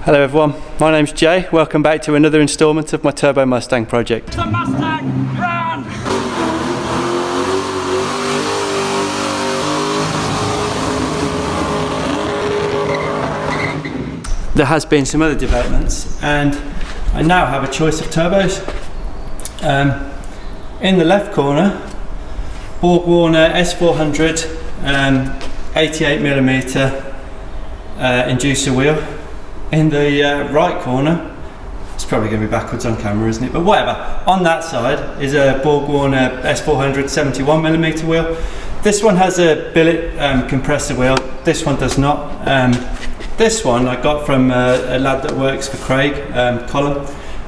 Hello everyone, my name's Jay. Welcome back to another instalment of my Turbo Mustang project. The Mustang, run! There has been some other developments and I now have a choice of turbos. In the left corner, Borg-Warner S400 88mm inducer wheel. In the right corner, it's probably going to be backwards on camera, isn't it? But whatever. On that side is a Borg-Warner S400 71mm wheel. This one has a billet compressor wheel. This one does not. This one I got from a lad that works for Craig, Colin,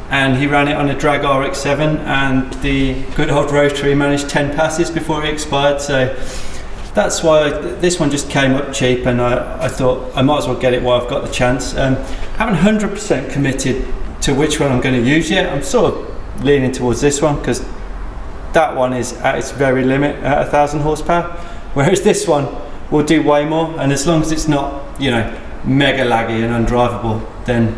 and he ran it on a Drag RX-7, and the good old rotary managed 10 passes before it expired. So that's why this one just came up cheap, and I thought I might as well get it while I've got the chance. I haven't 100% committed to which one I'm going to use yet. I'm sort of leaning towards this one because that one is at its very limit at 1,000 horsepower, whereas this one will do way more. And as long as it's not, you know, mega laggy and undrivable, then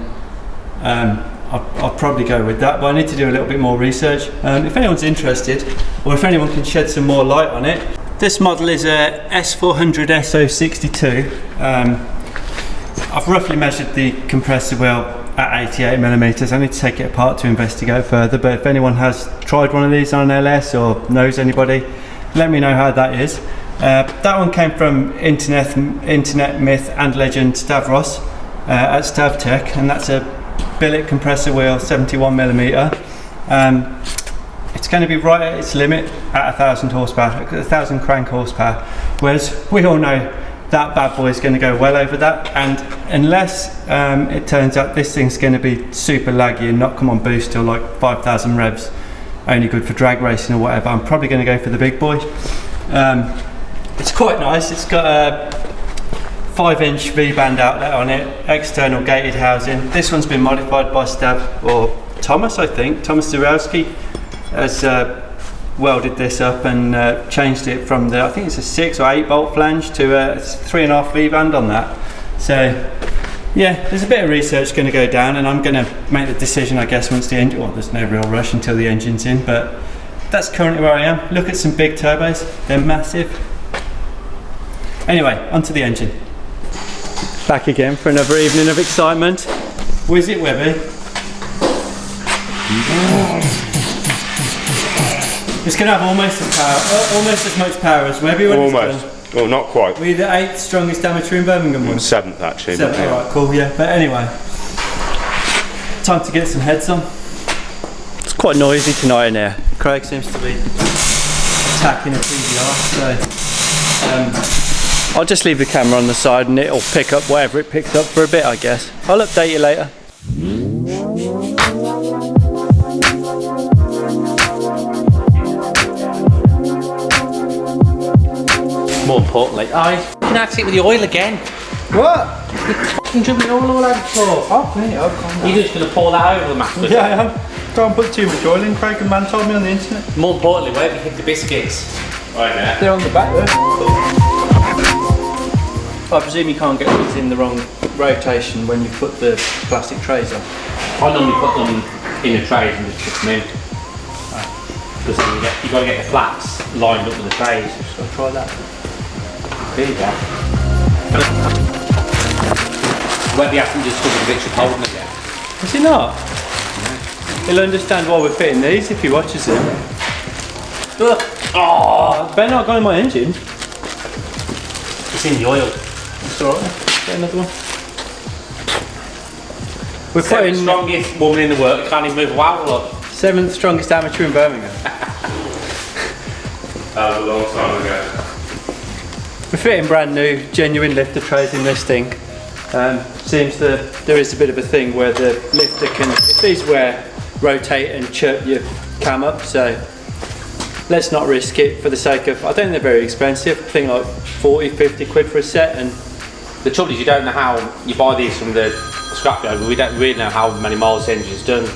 I'll probably go with that. But I need to do a little bit more research. If anyone's interested, or if anyone can shed some more light on it. This model is a S400 SO62. I've roughly measured the compressor wheel at 88mm. I need to take it apart to investigate further, but if anyone has tried one of these on an LS or knows anybody, let me know how that is. That one came from internet myth and legend Stavros at DynoTorque, and that's a billet compressor wheel 71mm. It's going to be right at its limit at 1,000 horsepower, 1,000 crank horsepower, whereas we all know that bad boy is going to go well over that. And unless it turns out this thing's going to be super laggy and not come on boost till like 5,000 revs, only good for drag racing or whatever, I'm probably going to go for the big boy. It's quite nice. It's got a 5-inch V-band outlet on it, external gated housing. This one's been modified by Stav, or Thomas, I think. Thomas Zurowski has welded this up and changed it from the, I think it's a 6 or 8 bolt flange to a 3.5 V-band on that. So yeah, there's a bit of research going to go down, and I'm going to make the decision, I guess, once the engine, well, there's no real rush until the engine's in, but that's currently where I am. Look at some big turbos, they're massive. Anyway, onto the engine. Back again for another evening of excitement. Whiz it, Webby. It's going to have almost as much power as Webby when almost. It's done. Well, not quite. We're the 8th strongest amateur in Birmingham one. 7th actually. 7th, yeah. alright, cool, yeah. But anyway, time to get some heads on. It's quite noisy tonight in here. Craig seems to be attacking a PDR, so I'll just leave the camera on the side and it'll pick up whatever it picks up for a bit, I guess. I'll update you later. More importantly, I can act it with the oil again. What? You're fucking dribbling oil all over the floor. I'll clean it up. You're just going to pour that over the master. Yeah, I am. Don't put too much oil in, Craig, and man told me on the internet. More importantly, where have you hid the biscuits? Right there. They're on the back there. I presume you can't get these in the wrong rotation when you put the plastic trays on. I normally put them in the trays and just put them in. Because you've got to get the flaps lined up with the trays. So I'll try that. There you go. Webby hasn't discovered a bit of holding it yet. Is he not? He'll understand why we're fitting these if he watches it. Oh, better not go in my engine. It's in the oil. It's alright, get another one. We're Seventh putting strongest woman in the world, can't even move a wow, look. 7th strongest amateur in Birmingham. That was a long time ago. We're fitting brand new, genuine lifter trays in this thing. Seems that there is a bit of a thing where the lifter can, if these rotate and chirp your cam up, so let's not risk it for the sake of, I don't think they're very expensive, I think like 40, 50 quid for a set. And the trouble is you don't know how, you buy these from the scrapyard, but we don't really know how many miles the engine's done.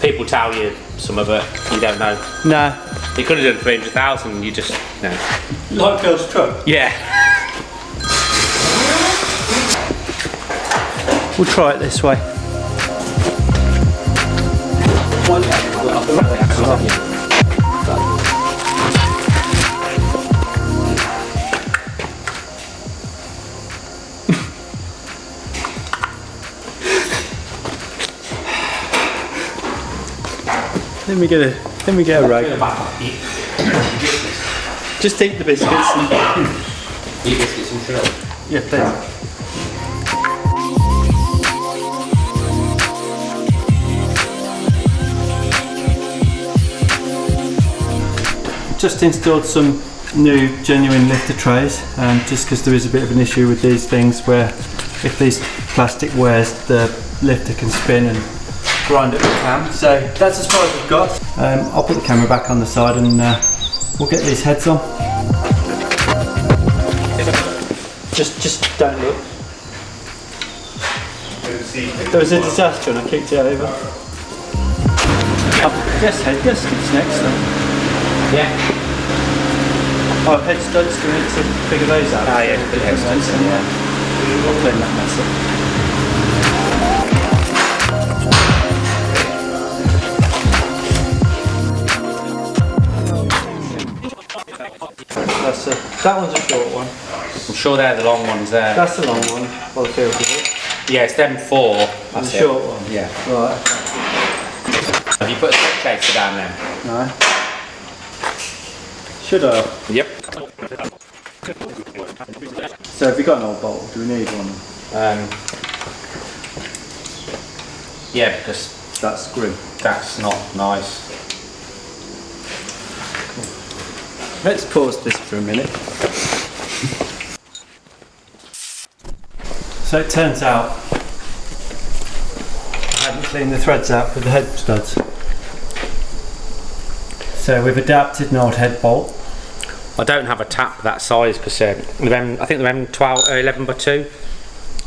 People tell you some of it, you don't know. Nah. You could have done 300,000, you just, no. Like Phil's truck? Yeah. We'll try it this way. Let me get a rag. Just eat the biscuits. Eat biscuits and chill. Yeah, please. Just installed some new genuine lifter trays, just because there is a bit of an issue with these things where if these plastic wears, the lifter can spin and grind up the cam. So that's as far as we've got. I'll put the camera back on the side and we'll get these heads on. Just don't look. There was a disaster and I kicked it over. Yes, head gaskets next then. Yeah. Oh, head studs, do we need to figure those out? Ah, yeah, the head studs, yeah. I'll clean that mess up. That one's a short one. I'm sure they're the long ones there. That's the long one, by the feel of it. Yeah, it's them 4. That's the it. short one? Yeah. Right. Have you put a step chaser down there? No. Should I? Yep. So have you got an old bolt? Do we need one? Yeah, because That screw. that's not nice. Let's pause this for a minute. So it turns out I hadn't cleaned the threads out for the head studs. So we've adapted an old head bolt. I don't have a tap that size because I think they're M12, 11 by 2.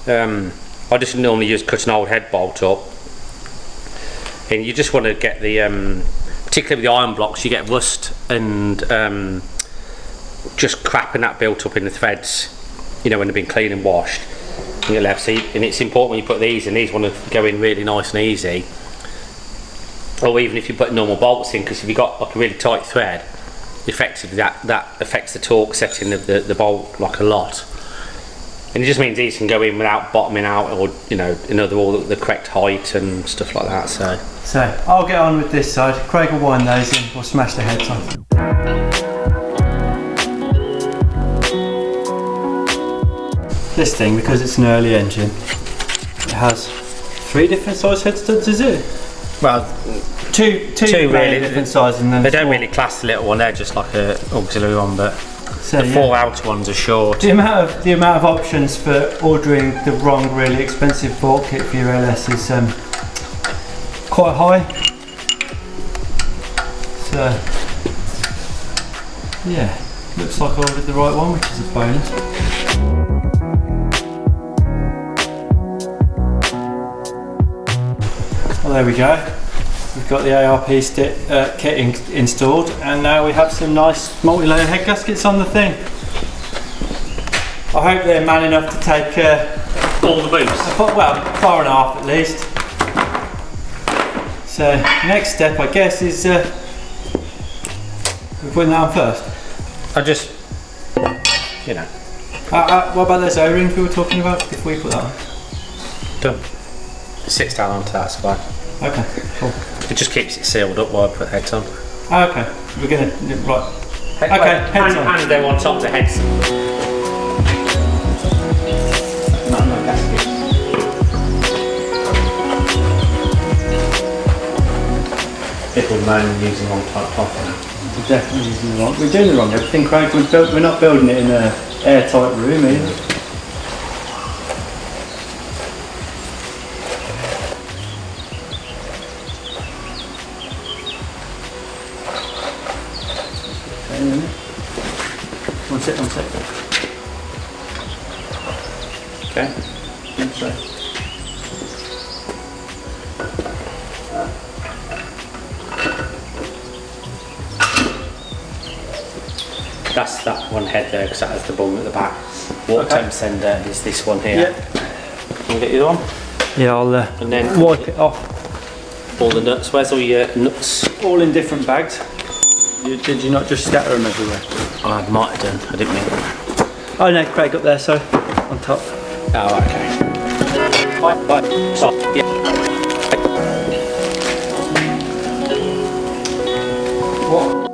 I just normally use cut an old head bolt up. And you just want to get the, particularly with the iron blocks, you get rust and just crap and that built up in the threads, you know, when they've been cleaned and washed. And it's important when you put these in, these want to go in really nice and easy. Or even if you put normal bolts in, because if you've got like a really tight thread, effectively that affects the torque setting of the bolt like a lot. And it just means these can go in without bottoming out, or you know, all the correct height and stuff like that. So I'll get on with this side. Craig will wind those in. We'll smash the heads on. This thing, because it's an early engine, it has 3 different size head studs. Is it? well, Two really different sizes, and then they don't really class the little one. They're just like a auxiliary one, but so, the 4 outer ones are short. The amount of options for ordering the wrong, really expensive bolt kit for your LS is quite high. So yeah, looks like I ordered the right one, which is a bonus. Well, there we go. We've got the ARP kit installed, and now we have some nice multi-layer head gaskets on the thing. I hope they're man enough to take All the boots. well, 4.5 at least. So next step, I guess, is we're putting that on first. I just, you know, What about those O-rings we were talking about? If we put that on. done. It sits down onto that, it's fine. Okay, cool. It just keeps it sealed up while I put the heads on. Okay, we're gonna right. Okay, heads on. And they're on top of the heads. No gasket. People moan using wrong type cloth now. We're definitely using the wrong. We're doing the wrong everything, Craig. We're not building it in an airtight room either. One sec. Okay. One sec. That's that one head there because that has the bung at the back. Water temp sender is this one here. Yeah. Can we get you the one? Yeah, I'll and then wipe it off. all the nuts. Where's all your nuts? All in different bags. Did you not just scatter them everywhere? I might have done. I didn't mean. Oh no, Craig up there, sorry, on top. Oh, okay. Right. Stop. Yeah. What?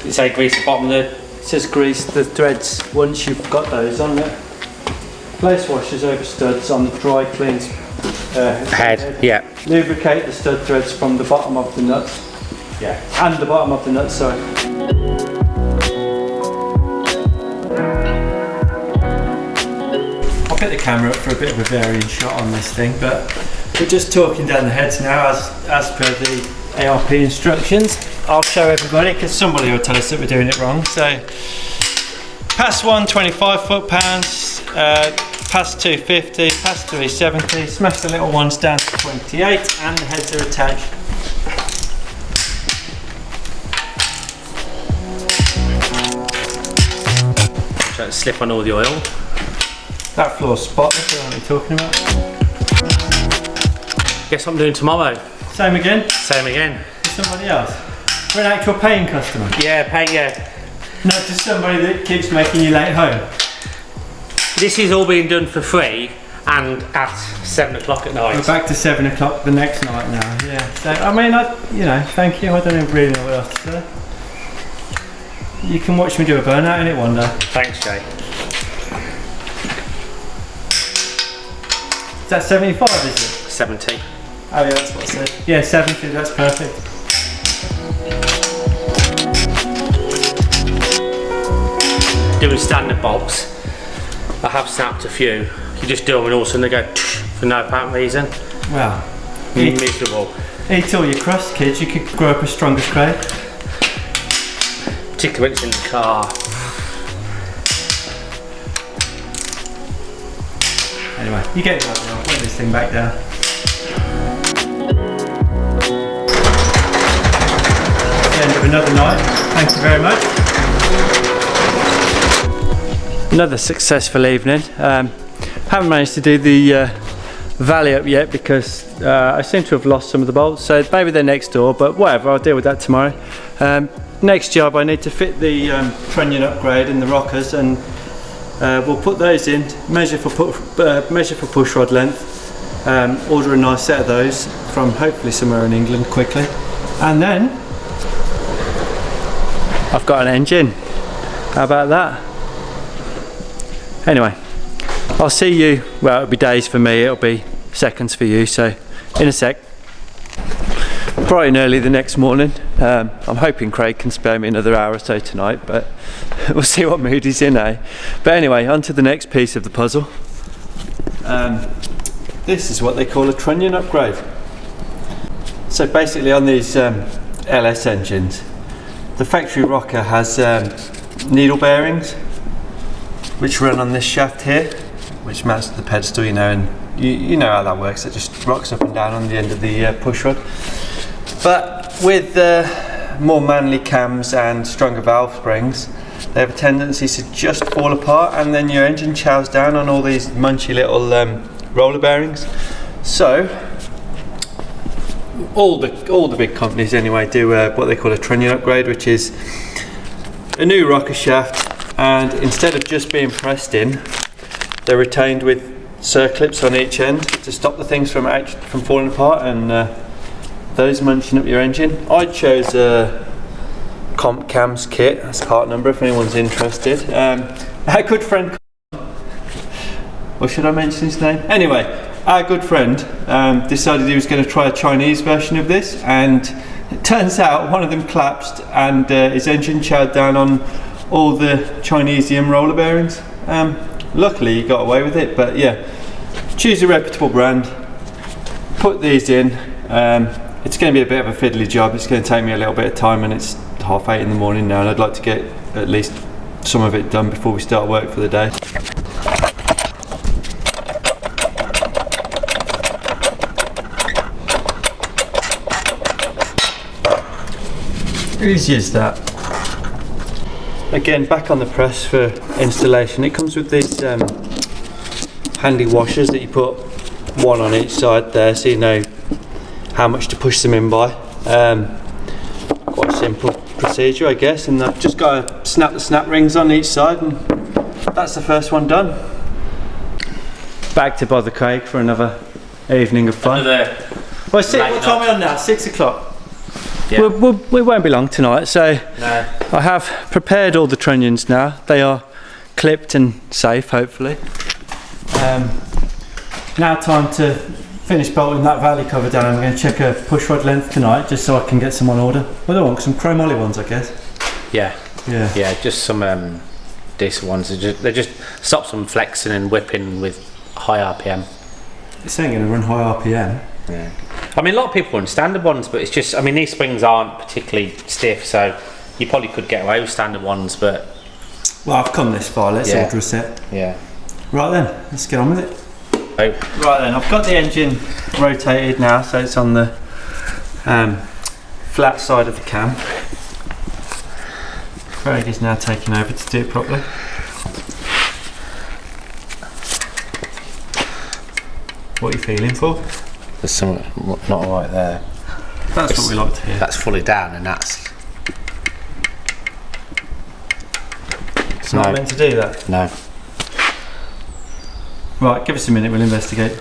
You say grease the bottom of the. It says grease the threads once you've got those on there. Place washers over studs on the dry cleans Head. Yeah. Lubricate the stud threads from the bottom of the nuts. Yeah, and the bottom of the nuts, sorry. I'll put the camera up for a bit of a varying shot on this thing, but we're just talking down the heads now as per the ARP instructions. I'll show everybody because somebody will tell us that we're doing it wrong. So, pass 1, 25 foot-pounds, pass 250, pass 370, smash the little ones down to 28, and the heads are attached. Try to slip on all the oil. That floor's spotless, what are we talking about? Guess what I'm doing tomorrow? Same again? Same again. To somebody else? For an actual paying customer? Yeah, yeah. Not just somebody that keeps making you late home? This is all being done for free and at 7 o'clock at night. We're back to 7 o'clock the next night now, yeah. So, I mean, thank you, I don't really know what else to say. You can watch me do a burnout in it one day. Thanks, Jay. Is that 75, is it? 70. Oh yeah, that's what I said. Yeah, 70, that's perfect. Doing standard bolts, I have snapped a few. You just do them and all of a sudden they go for no apparent reason. Well, Miserable. eat all your crust, kids. You could grow up as strong as Craig. Particularly when it's in the car. Anyway, you get it right now. I'll put this thing back down. The end of another night. Thank you very much. Another successful evening. Haven't managed to do the valley up yet because I seem to have lost some of the bolts, so maybe they're next door, but whatever, I'll deal with that tomorrow. Next job, I need to fit the trunnion upgrade in the rockers, and we'll put those in, measure for push rod length, order a nice set of those from hopefully somewhere in England quickly, and then I've got an engine. How about that? Anyway, I'll see you, well, it'll be days for me, it'll be seconds for you, so in a sec. Bright and early the next morning. I'm hoping Craig can spare me another hour or so tonight, but we'll see what mood he's in, eh? But anyway, on to the next piece of the puzzle. This is what they call a trunnion upgrade. So basically on these LS engines, the factory rocker has needle bearings which run on this shaft here, which mounts to the pedestal, you know, and you know how that works. It just rocks up and down on the end of the push rod. But with more manly cams and stronger valve springs, they have a tendency to just fall apart, and then your engine chows down on all these munchy little roller bearings. So all the big companies anyway do what they call a trunnion upgrade, which is a new rocker shaft, and instead of just being pressed in, they're retained with circlips on each end to stop the things from falling apart and those munching up your engine. I chose a Comp Cams kit, that's part number if anyone's interested. Our good friend, or should I mention his name? Anyway, our good friend decided he was going to try a Chinese version of this, and it turns out one of them collapsed and his engine chowed down on all the Chinesium roller bearings. Luckily he got away with it, but yeah, choose a reputable brand, put these in. It's going to be a bit of a fiddly job. It's going to take me a little bit of time, and it's 8:30 in the morning now, and I'd like to get at least some of it done before we start work for the day. Easy as that. Again, back on the press for installation. It comes with these handy washers that you put one on each side there, so you know how much to push them in by. Quite a simple procedure, I guess, and I've just got to snap the snap rings on each side, and that's the first one done. Back to Bother Craig for another evening of fun. Well, what time are we on now? 6 o'clock. Yeah. We won't be long tonight, so no. I have prepared all the trunnions now. They are clipped and safe, hopefully. Now time to finish bolting that valley cover down. I'm going to check a push rod length tonight, just so I can get some on order. Well, I want some chromoly ones, I guess. Yeah, just some decent ones. They just stop some flexing and whipping with high RPM. It's ain't going to run high RPM. Yeah. I mean, a lot of people run standard ones, but it's just, I mean, these springs aren't particularly stiff, so you probably could get away with standard ones, but... Well, I've come this far, let's order a set. Yeah. Right then, let's get on with it. Oh. Right then, I've got the engine rotated now, so it's on the flat side of the cam. Craig is now taking over to do it properly. What are you feeling for? There's something not right there. That's what we like to hear. That's fully down, and that's... It's not meant to do that? No. Right, give us a minute, we'll investigate.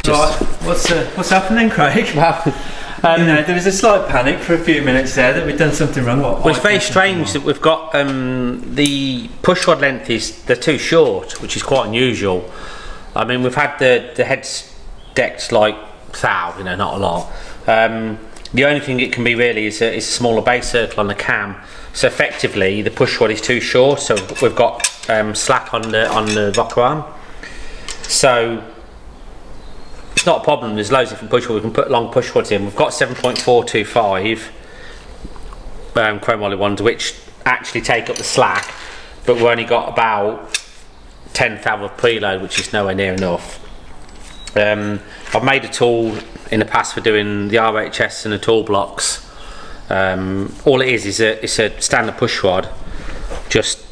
Right, what's happening, Craig? You know, there was a slight panic for a few minutes there that we'd done something wrong. Well, it's very strange that we've got the push rod length they're too short, which is quite unusual. I mean, we've had the heads decked like thou, you know, not a lot. The only thing it can be really is a smaller base circle on the cam. So effectively, the push rod is too short. So we've got slack on the rocker arm. So it's not a problem. There's loads of different push rods. We can put long push rods in. We've got 7.425 chromoly ones, which actually take up the slack, but we've only got about 10th of preload, which is nowhere near enough. I've made a tool in the past for doing the RHS and the tool blocks. All it is it's a standard push rod. Just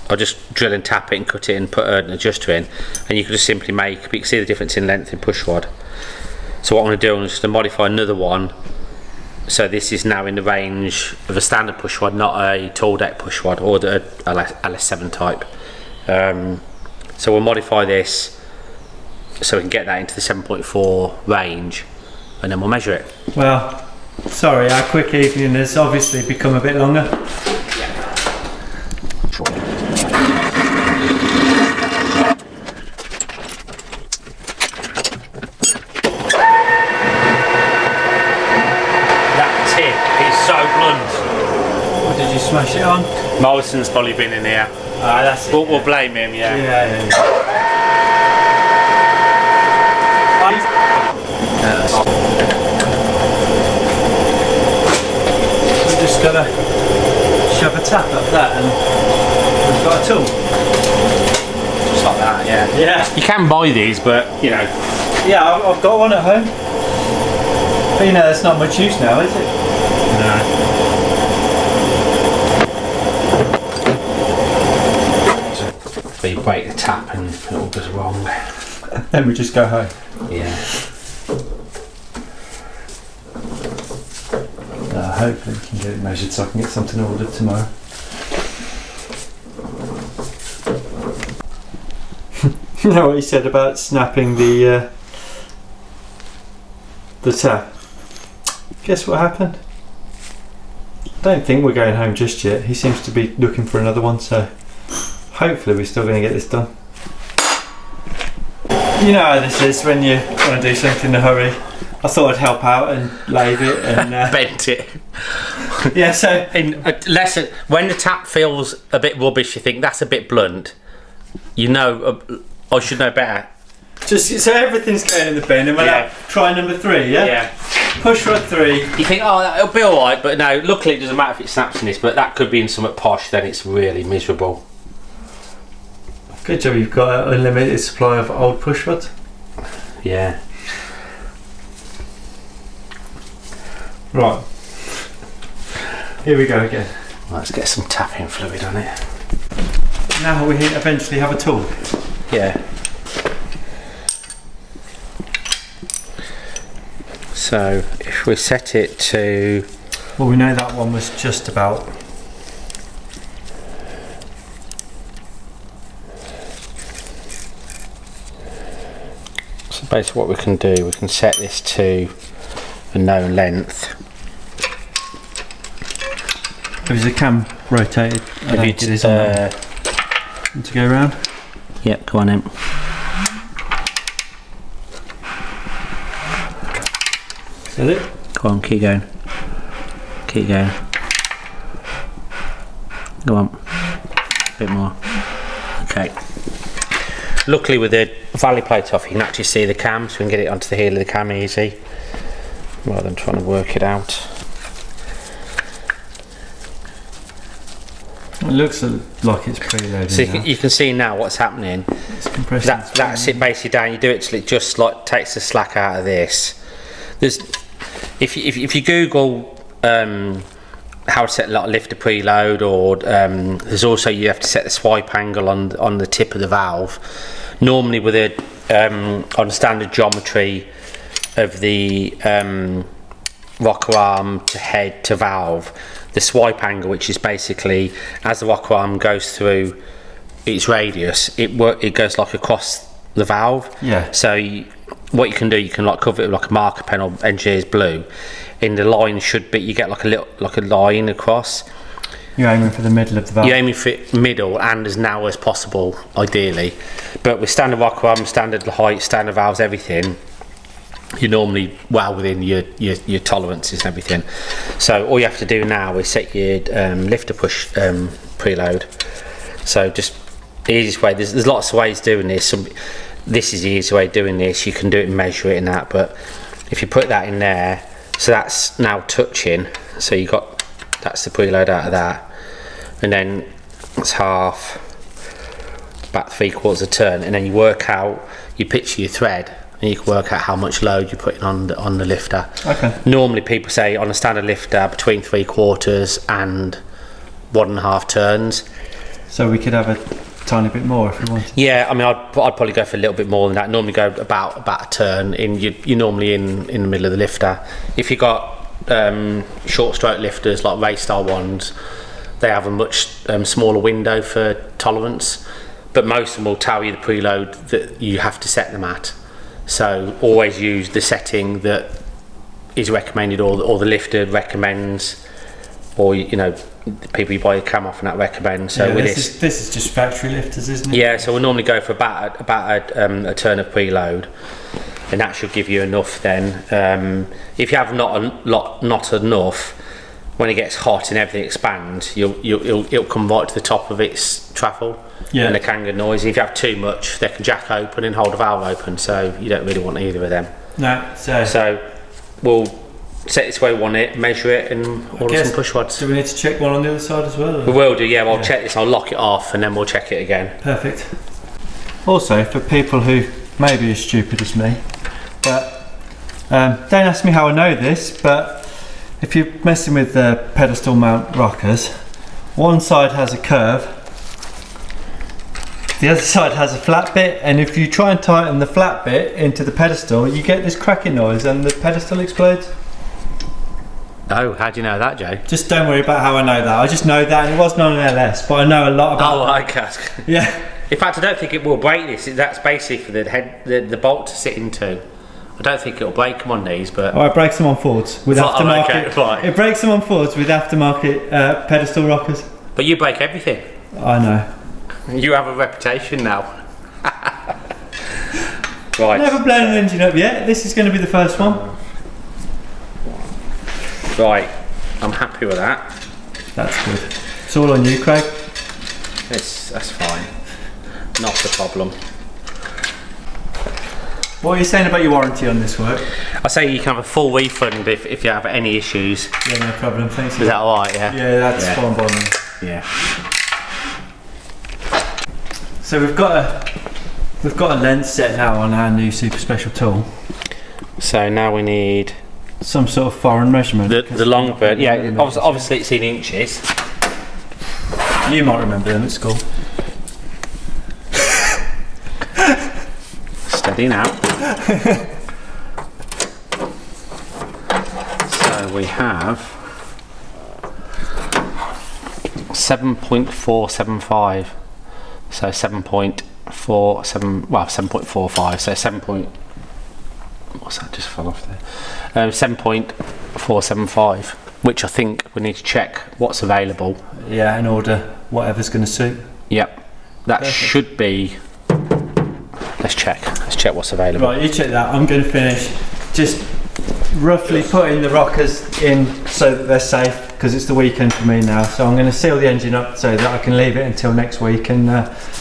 I'll just drill and tap it and cut it and put an adjuster in, and you can just simply make. You can see the difference in length in push rod. So what I'm going to do is just to modify another one. So this is now in the range of a standard push rod, not a tall deck push rod or the LS7 type. So we'll modify this so we can get that into the 7.4 range, and then we'll measure it. Well, sorry, our quick evening has obviously become a bit longer. Did you smash it on? Morrison's probably been in here. That's it. We'll blame him, yeah. Yeah. We've just got to shove a tap up that and we've got a tool. Just like that, yeah. Yeah. You can buy these, but, you know. Yeah, I've got one at home. But you know, there's not much use now, is it? No. You break the tap and it all goes wrong. Then we just go home. Yeah. Hopefully we can get it measured so I can get something ordered tomorrow. You know what he said about snapping the tap? Guess what happened? I don't think we're going home just yet. He seems to be looking for another one, so hopefully we're still going to get this done. You know how this is when you want to do something in a hurry. I thought I'd help out and lathe it and bent it. Yeah, so when the tap feels a bit rubbish, you think that's a bit blunt. You know, I should know better. Just so everything's going in the bin, and we'll try number 3. Yeah. Push rod 3. You think, oh, it'll be all right, but no. Luckily, it doesn't matter if it snaps in this, but that could be in somewhat posh. Then it's really miserable. Good job, you've got an unlimited supply of old push rods. Yeah. Right. Here we go again. Let's get some tapping fluid on it. now we eventually have a tool. Yeah. So if we set it to... Well, we know that one was just about. So basically what we can do, we can set this to a known length. Is the cam rotated? If it is on there. Want to go around? Yep, go on in. Is that it? Go on, keep going. Keep going. Go on. A bit more. Okay. Luckily with the valley plate off, you can actually see the cam, so we can get it onto the heel of the cam easy, rather than trying to work it out. It looks like it's preloaded. So you can see now what's happening. It's compressing. That's it basically down. You do it till it just like takes the slack out of this. There's, if you Google how to set a lifter preload, or there's also, you have to set the swipe angle on the tip of the valve. Normally with a on standard geometry of the rocker arm to head to valve, the swipe angle, which is basically as the rocker arm goes through its radius, it goes like across the valve. Yeah. So what you can do, you can like cover it with like a marker pen or engineer's blue, and the line should be, you get like a line across. You're aiming for the middle of the valve. You're aiming for middle and as narrow as possible, ideally. But with standard rocker arm, standard height, standard valves, everything, you're normally well within your tolerances and everything. So all you have to do now is set your lifter push preload. So just the easiest way, there's lots of ways of doing this. This is the easiest way of doing this. You can do it and measure it and that, but if you put that in there, so that's now touching, so you got, that's the preload out of that, and then it's half, about 3/4 a turn, and then you work out, you picture your thread, and you can work out how much load you're putting on the lifter. Okay. Normally people say on a standard lifter between 3/4 and 1.5 turns. So we could have a tiny bit more if we wanted. Yeah, I mean, I'd probably go for a little bit more than that. Normally go about a turn. You're normally in the middle of the lifter. If you've got short stroke lifters like race style ones, they have a much smaller window for tolerance, but most of them will tell you the preload that you have to set them at. So always use the setting that is recommended, or the lifter recommends, or the people you buy a cam off and that recommend. So yeah, with this is just factory lifters, isn't it? Yeah, so we'll normally go for about a turn of preload, and that should give you enough then. If you have not enough, when it gets hot and everything expands, it'll come right to the top of its travel. Yeah. And they can get noisy. If you have too much, they can jack open and hold the valve open, so you don't really want either of them. No, so we'll set this way we want it, measure it, and order some push rods. Do we need to check one on the other side as well? We will do, yeah. I'll check this, I'll lock it off, and then we'll check it again. Perfect. Also, for people who may be as stupid as me, but don't ask me how I know this, but if you're messing with the pedestal mount rockers, one side has a curve, the other side has a flat bit, and if you try and tighten the flat bit into the pedestal, you get this cracking noise and the pedestal explodes. Oh, how do you know that, Joe? Just don't worry about how I know that. I just know that, and it wasn't on an LS, but I know a lot about. Oh, okay. Yeah. In fact, I don't think it will break this. That's basically for the bolt to sit into. I don't think it'll break them on these, but. Oh, it breaks them on Fords with aftermarket. Okay, right. It breaks them on Fords with aftermarket pedestal rockers. But you break everything. I know. You have a reputation now. Right. Never blown an engine up yet. This is going to be the first one. Right. I'm happy with that. That's good. It's all on you, Craig. That's fine. Not a problem. What are you saying about your warranty on this work? I say you can have a full refund if you have any issues. Yeah, no problem. Thanks. Is that alright? Yeah. Yeah, that's fine by me. Yeah. So we've got a length set now on our new super special tool. So now we need some sort of foreign measurement. The long bit. Yeah. Obviously it's in inches. You might remember them at school. ready now. So we have 7.475. So 7.47, well 7.45, so 7. What's that just fell off there? 7.475, which I think we need to check what's available. Yeah, and order whatever's going to suit. Yep, that Perfect. Should be. Let's check what's available. Right, you check that. I'm going to finish just roughly putting the rockers in so that they're safe, because it's the weekend for me now. So I'm going to seal the engine up so that I can leave it until next week, and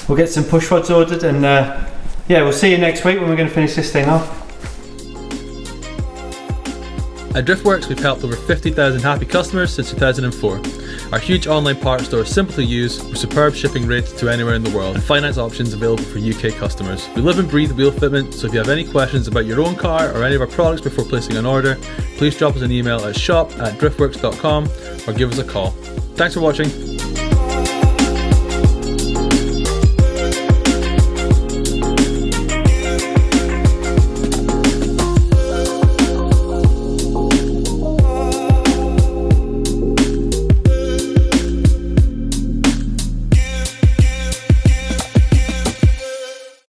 we'll get some push rods ordered, and yeah, we'll see you next week when we're going to finish this thing off. At Driftworks, we've helped over 50,000 happy customers since 2004. Our huge online parts store is simple to use, with superb shipping rates to anywhere in the world, and finance options available for UK customers. We live and breathe wheel fitment, so if you have any questions about your own car or any of our products before placing an order, please drop us an email at shop@driftworks.com or give us a call. Thanks for watching.